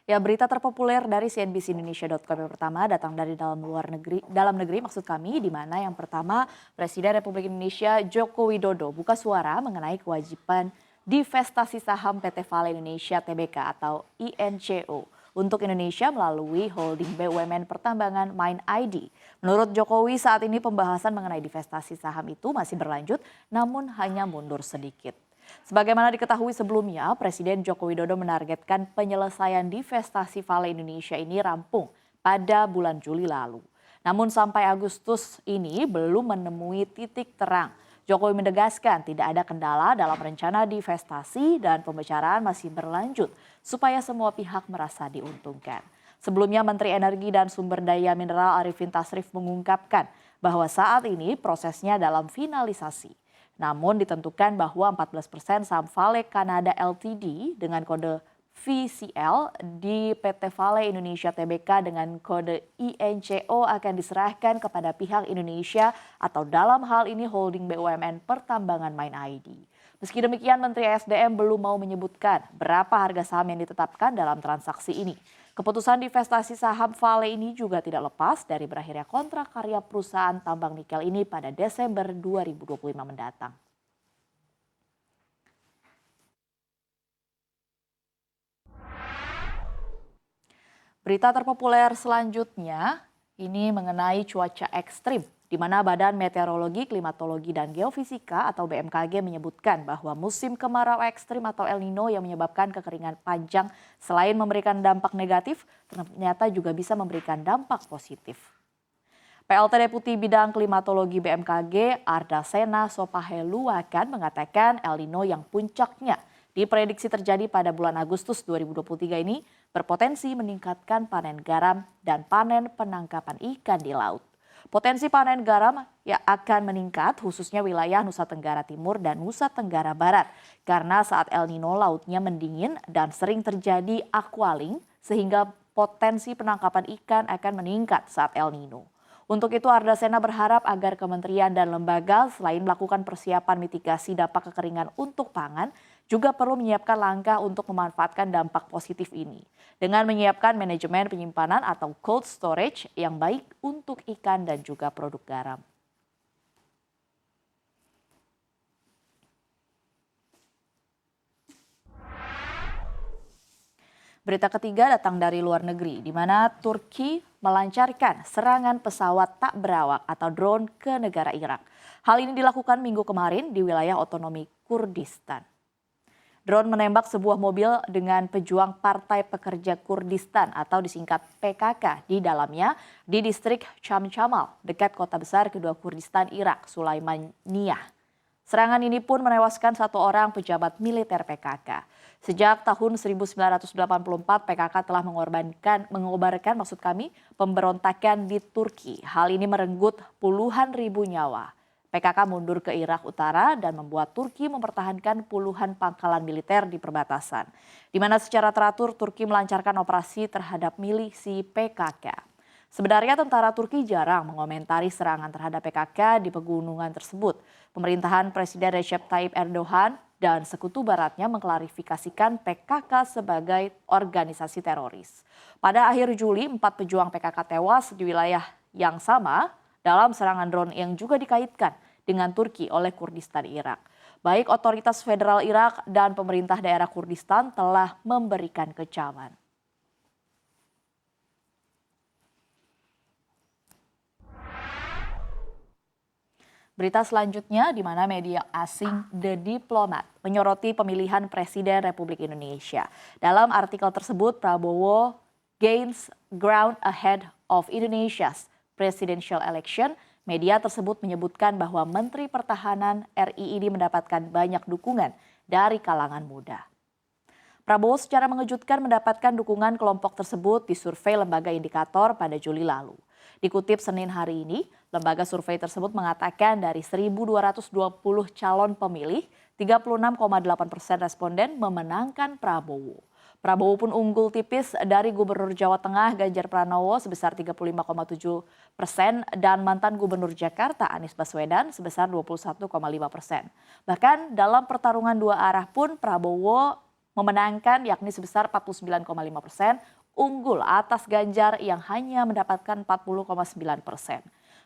Ya, berita terpopuler dari cnbcindonesia.com yang pertama datang dari dalam negeri maksud kami, di mana yang pertama Presiden Republik Indonesia Joko Widodo buka suara mengenai kewajiban divestasi saham PT Vale Indonesia Tbk atau INCO untuk Indonesia melalui holding BUMN Pertambangan Mine ID. Menurut Jokowi saat ini pembahasan mengenai divestasi saham itu masih berlanjut namun hanya mundur sedikit. Sebagaimana diketahui sebelumnya, Presiden Joko Widodo menargetkan penyelesaian divestasi Vale Indonesia ini rampung pada bulan Juli lalu. Namun sampai Agustus ini belum menemui titik terang. Jokowi menegaskan tidak ada kendala dalam rencana divestasi dan pembicaraan masih berlanjut supaya semua pihak merasa diuntungkan. Sebelumnya Menteri Energi dan Sumber Daya Mineral Arifin Tasrif mengungkapkan bahwa saat ini prosesnya dalam finalisasi. Namun ditentukan bahwa 14% saham Vale Canada Ltd dengan kode VCL di PT Vale Indonesia Tbk dengan kode INCO akan diserahkan kepada pihak Indonesia atau dalam hal ini holding BUMN Pertambangan Mine ID. Meski demikian, Menteri SDM belum mau menyebutkan berapa harga saham yang ditetapkan dalam transaksi ini. Keputusan divestasi saham Vale ini juga tidak lepas dari berakhirnya kontrak karya perusahaan tambang nikel ini pada Desember 2025 mendatang. Berita terpopuler selanjutnya ini mengenai cuaca ekstrim, di mana Badan Meteorologi, Klimatologi, dan Geofisika atau BMKG menyebutkan bahwa musim kemarau ekstrim atau El Nino yang menyebabkan kekeringan panjang selain memberikan dampak negatif, ternyata juga bisa memberikan dampak positif. PLT Deputi Bidang Klimatologi BMKG Ardasena Sopaheluakan mengatakan El Nino yang puncaknya diprediksi terjadi pada bulan Agustus 2023 ini berpotensi meningkatkan panen garam dan panen penangkapan ikan di laut. Potensi panen garam yang akan meningkat khususnya wilayah Nusa Tenggara Timur dan Nusa Tenggara Barat karena saat El Nino lautnya mendingin dan sering terjadi aqualing sehingga potensi penangkapan ikan akan meningkat saat El Nino. Untuk itu Ardasena berharap agar kementerian dan lembaga selain melakukan persiapan mitigasi dampak kekeringan untuk pangan, juga perlu menyiapkan langkah untuk memanfaatkan dampak positif ini. Dengan menyiapkan manajemen penyimpanan atau cold storage yang baik untuk ikan dan juga produk garam. Berita ketiga datang dari luar negeri, di mana Turki melancarkan serangan pesawat tak berawak atau drone ke negara Irak. Hal ini dilakukan minggu kemarin di wilayah otonomi Kurdistan. Drone menembak sebuah mobil dengan pejuang Partai Pekerja Kurdistan atau disingkat PKK di dalamnya di distrik Chamchamal, dekat kota besar kedua Kurdistan Irak, Sulaimaniyah. Serangan ini pun menewaskan satu orang pejabat militer PKK. Sejak tahun 1984 PKK telah mengobarkan pemberontakan di Turki. Hal ini merenggut puluhan ribu nyawa. PKK mundur ke Irak Utara dan membuat Turki mempertahankan puluhan pangkalan militer di perbatasan, di mana secara teratur Turki melancarkan operasi terhadap milisi PKK. Sebenarnya tentara Turki jarang mengomentari serangan terhadap PKK di pegunungan tersebut. Pemerintahan Presiden Recep Tayyip Erdogan dan Sekutu Baratnya mengklarifikasikan PKK sebagai organisasi teroris. Pada akhir Juli, 4 pejuang PKK tewas di wilayah yang sama dalam serangan drone yang juga dikaitkan dengan Turki oleh Kurdistan Irak. Baik otoritas federal Irak dan pemerintah daerah Kurdistan telah memberikan kecaman. Berita selanjutnya di mana media asing The Diplomat menyoroti pemilihan Presiden Republik Indonesia. Dalam artikel tersebut, Prabowo gains ground ahead of Indonesia's presidential election. Media tersebut menyebutkan bahwa Menteri Pertahanan RI ini mendapatkan banyak dukungan dari kalangan muda. Prabowo secara mengejutkan mendapatkan dukungan kelompok tersebut di survei lembaga indikator pada Juli lalu. Dikutip Senin hari ini, lembaga survei tersebut mengatakan dari 1.220 calon pemilih, 36,8% responden memenangkan Prabowo. Prabowo pun unggul tipis dari Gubernur Jawa Tengah Ganjar Pranowo sebesar 35,7% dan mantan Gubernur Jakarta Anies Baswedan sebesar 21,5%. Bahkan dalam pertarungan dua arah pun Prabowo memenangkan yakni sebesar 49,5%, unggul atas Ganjar yang hanya mendapatkan 40,9%.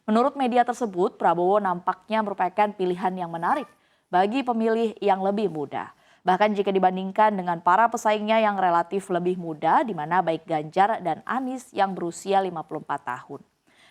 Menurut media tersebut, Prabowo nampaknya merupakan pilihan yang menarik bagi pemilih yang lebih muda. Bahkan jika dibandingkan dengan para pesaingnya yang relatif lebih muda, di mana baik Ganjar dan Anies yang berusia 54 tahun.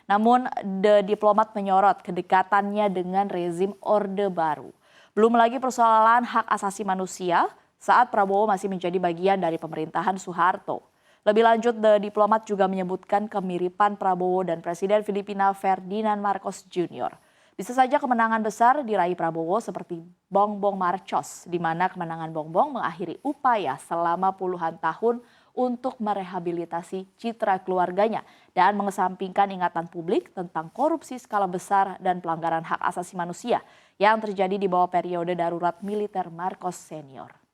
Namun, The Diplomat menyorot kedekatannya dengan rezim Orde Baru. Belum lagi persoalan hak asasi manusia saat Prabowo masih menjadi bagian dari pemerintahan Soeharto. Lebih lanjut, The Diplomat juga menyebutkan kemiripan Prabowo dan Presiden Filipina Ferdinand Marcos Jr. Bisa saja kemenangan besar diraih Prabowo seperti Bongbong Marcos, di mana kemenangan Bongbong mengakhiri upaya selama puluhan tahun untuk merehabilitasi citra keluarganya dan mengesampingkan ingatan publik tentang korupsi skala besar dan pelanggaran hak asasi manusia yang terjadi di bawah periode darurat militer Marcos Senior.